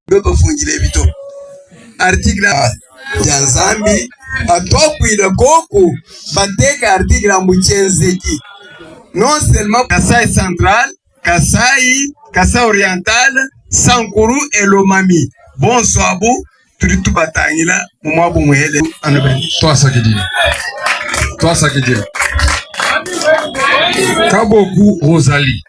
bafungile bito article ya Zambi atokwile koku bateka article ambuchenzeki non seulement Kasai central, Kasai oriental, Sankuru et Lomami. Bonsoir vous, tout batangila, moi pour moi Toi ça qui dit. Kaboku Rosalie.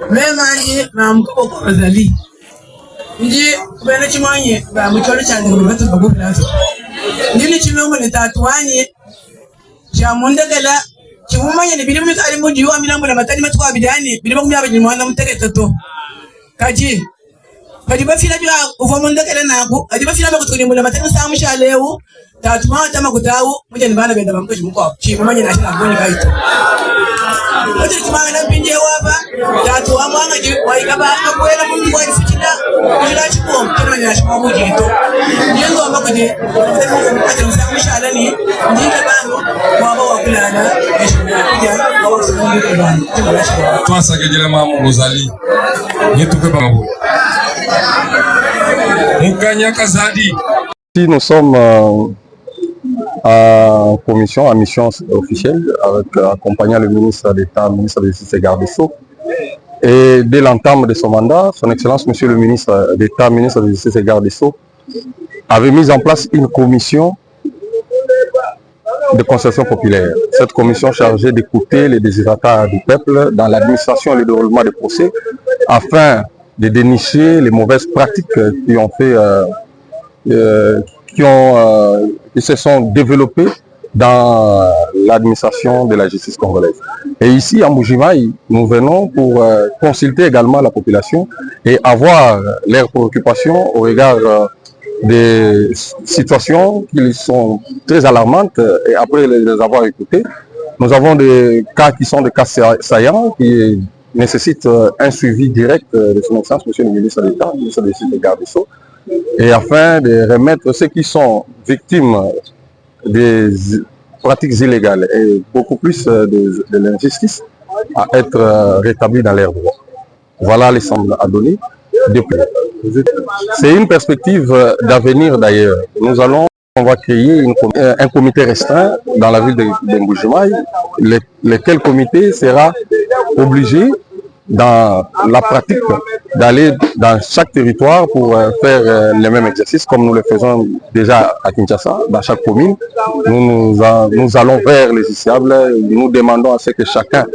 Même année, ma Kaboku Rosalie. Ndi bene chimanye ba mucholo cyane ngo bato bagubirazo ndini chimwe ne tatwanye cha mundegela chimumanye ne biri mu ari mu diwa milambo na matani matwa bidani biri mu yabe mwana mutegete to kaji bafira bya uva mundegela nako adi bafira bakutuni mu matani sa mushalewu tatwa tama kutawu muje nibana benda bamukoje mukwa chimumanye na shina ngoni kaito Ote kimanga mpinje wapa tatu wamwanga ji waikaba akwela mundu kwa ifikida kila chipo kama ni ashima mujito nyengo ambako je kwa msanga mshala ni ndinga bango mwaba wakulana kuja kwa wakusungu kubani Toi ça que dit la maman Rosalie. Yetu kwa babu. Mukanya Kazadi. Si nous sommes en commission, en mission officielle, accompagnant le ministre d'État, ministre de Justice et Garde des Sceaux. Et dès l'entame de son mandat, son Excellence, Monsieur le ministre d'État, ministre de Justice et Garde des Sceaux, avait mis en place une commission de concertation populaire. Cette commission chargée d'écouter les désirata du peuple dans l'administration et le déroulement des procès, afin de dénicher les mauvaises pratiques qui ont fait qui se sont développés dans l'administration de la justice congolaise. Et ici, à Mbuji-Mayi, nous venons pour consulter également la population et avoir leurs préoccupations au regard des situations qui sont très alarmantes. Et après les avoir écoutées, nous avons des cas qui sont des cas saillants qui nécessitent un suivi direct de son Excellence, Monsieur le ministre d'État, ministre de Justice et Garde des Sceaux, et afin de remettre ceux qui sont victimes des pratiques illégales et beaucoup plus de l'injustice à être rétablis dans leurs droits. Voilà les sembles à donner. C'est une perspective d'avenir d'ailleurs. On va créer un comité restreint dans la ville de Mbuji-Mayi, lequel comité sera obligé dans la pratique d'aller dans chaque territoire pour faire les mêmes exercices comme nous le faisons déjà à Kinshasa, dans chaque commune. Nous allons vers les justiciables, nous demandons à ce que chacun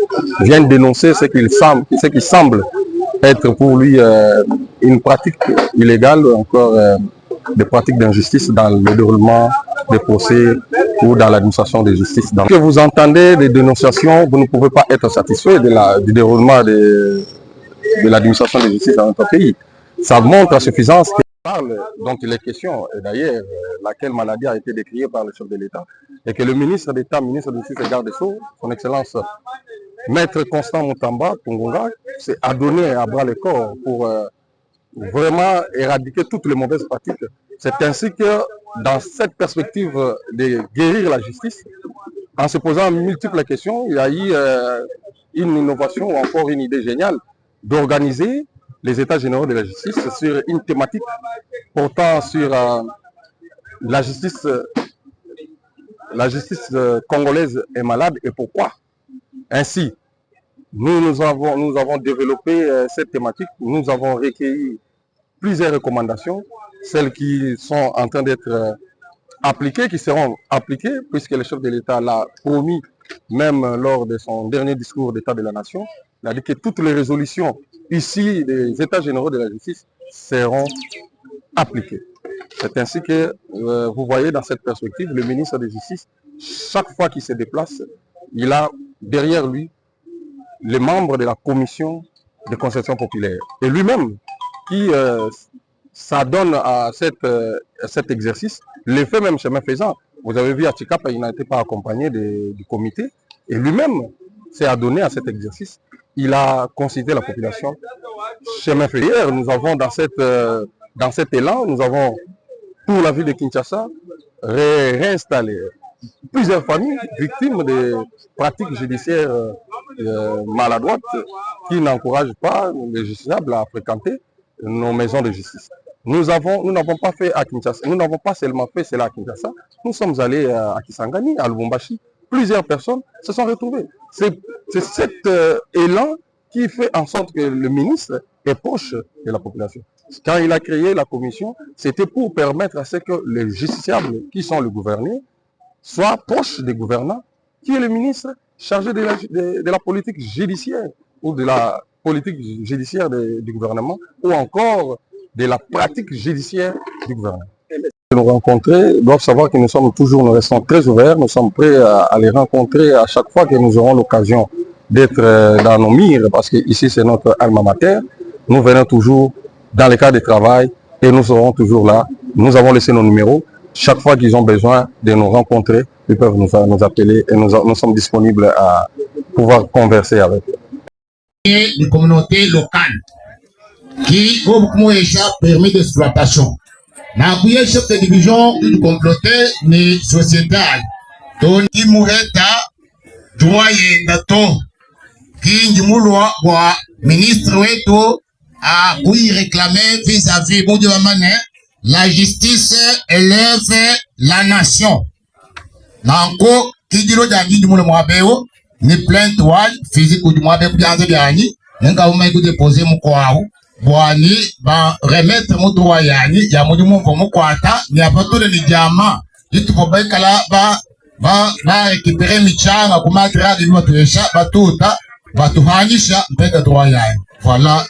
vienne dénoncer ce qui semble être pour lui une pratique illégale ou encore des pratiques d'injustice dans le déroulement des procès ou dans l'administration de justice. Que vous entendez des dénonciations, vous ne pouvez pas être satisfait du déroulement de l'administration de justice dans notre pays. Ça montre à suffisance qu'il parle dont il est question, et d'ailleurs laquelle maladie a été décriée par le chef de l'État, et que le ministre d'État, ministre de Justice et Garde des Sceaux, son Excellence Maître Constant Mutamba Tungunga, s'est adonné à bras le corps pour vraiment éradiquer toutes les mauvaises pratiques. C'est ainsi que dans cette perspective de guérir la justice, en se posant multiples questions, il y a eu une innovation ou encore une idée géniale d'organiser les États généraux de la justice sur une thématique portant sur la justice congolaise est malade et pourquoi. Ainsi, nous avons développé cette thématique, nous avons recueilli plusieurs recommandations, celles qui sont en train d'être appliquées, qui seront appliquées, puisque le chef de l'État l'a promis, même lors de son dernier discours d'État de la Nation, il a dit que toutes les résolutions ici des États généraux de la justice seront appliquées. C'est ainsi que vous voyez dans cette perspective, le ministre de la Justice, chaque fois qu'il se déplace, il a derrière lui les membres de la commission de concertation populaire. Et lui-même, qui s'adonne à cet exercice, le fait même chemin faisant. Vous avez vu à Tchikapa, il n'a été pas accompagné du comité. Et lui-même s'est adonné à cet exercice. Il a consulté la population. Chemin faisant, nous avons dans cet élan, nous avons pour la ville de Kinshasa réinstallé plusieurs familles victimes de pratiques judiciaires maladroites qui n'encouragent pas les justiciables à fréquenter nos maisons de justice. Nous n'avons pas fait à Kinshasa, nous n'avons pas seulement fait cela à Kinshasa, nous sommes allés à Kisangani, à Lubumbashi. Plusieurs personnes se sont retrouvées. C'est cet élan qui fait en sorte que le ministre est proche de la population. Quand il a créé la commission, c'était pour permettre à ce que les justiciables qui sont le gouverné soient proches des gouvernants, qui est le ministre chargé de la politique judiciaire ou de la politique judiciaire du gouvernement ou encore de la pratique judiciaire du gouvernement. Nous rencontrer doivent savoir que nous restons très ouverts, nous sommes prêts à les rencontrer à chaque fois que nous aurons l'occasion d'être dans nos mires, parce que ici c'est notre alma mater. Nous venons toujours dans les cas de travail et nous serons toujours là. Nous avons laissé nos numéros. Chaque fois qu'ils ont besoin de nous rencontrer, ils peuvent nous appeler et nous sommes disponibles à pouvoir converser avec eux. Les communautés locales qui ont beaucoup permis d'exploitation. Na kuye chef de division du comploté ni sociétal. Donc qui moureta doyen dato qui njimulwa wa ministre wetu a kui réclamer vis-à-vis la justice élève la nation. Nanko qui dit le dangi du moule mwabeo ni plainte wal physique du mwabeo kujanze byani nenga umaiku déposer mukwaou bwani ba remettre mu droit yani ya mu mumvo mukwata ni apatule ni jama yitu bobaikala ba récupérer michanga kumatra di batuyesha batuta batuhanisha mpeka droit yani voilà